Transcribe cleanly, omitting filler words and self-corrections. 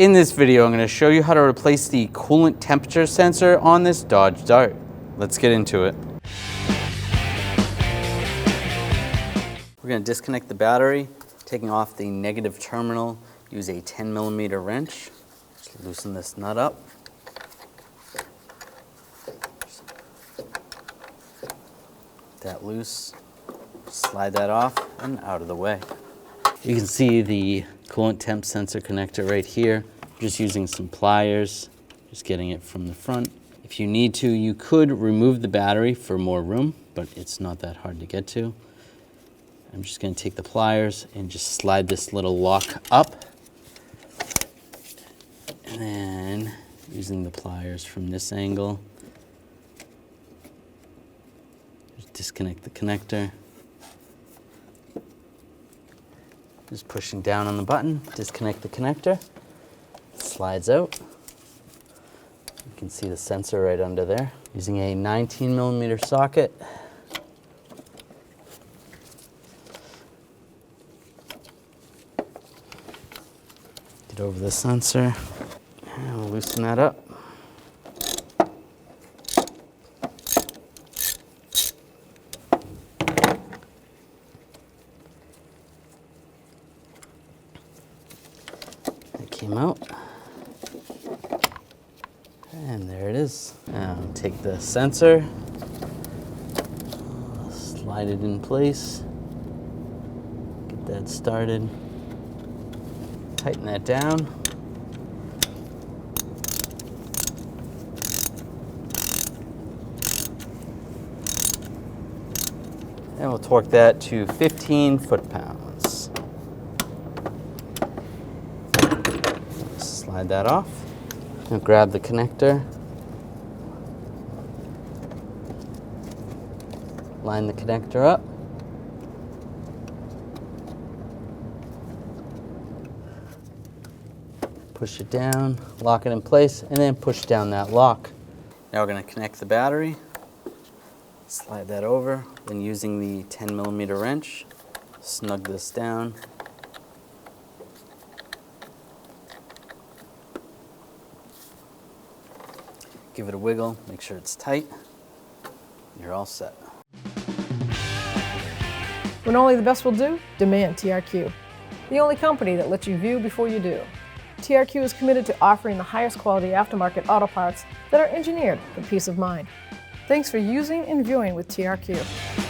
In this video, I'm going to show you how to replace the coolant temperature sensor on this Dodge Dart. Let's get into it. We're going to disconnect the battery, taking off the negative terminal. Use a 10mm wrench. Just loosen this nut up. That loose. Slide that off and out of the way. You can see the coolant temp sensor connector right here. Just using some pliers, just getting it from the front. If you need to, you could remove the battery for more room, but it's not that hard to get to. I'm just going to take the pliers and just slide this little lock up. And then using the pliers from this angle, just disconnect the connector. Just pushing down on the button, disconnect the connector, slides out. You can see the sensor right under there. Using a 19mm socket. Get over the sensor, and we'll loosen that up. Came out, and there it is. Now take the sensor, slide it in place, get that started, tighten that down, and we'll torque that to 15 foot-pounds. Slide that off. Now grab the connector. Line the connector up. Push it down, lock it in place, and then push down that lock. Now we're going to connect the battery. Slide that over. Then using the 10mm wrench, snug this down. Give it a wiggle, make sure it's tight. You're all set. When only the best will do, demand TRQ. The only company that lets you view before you do. TRQ is committed to offering the highest quality aftermarket auto parts that are engineered for peace of mind. Thanks for using and viewing with TRQ.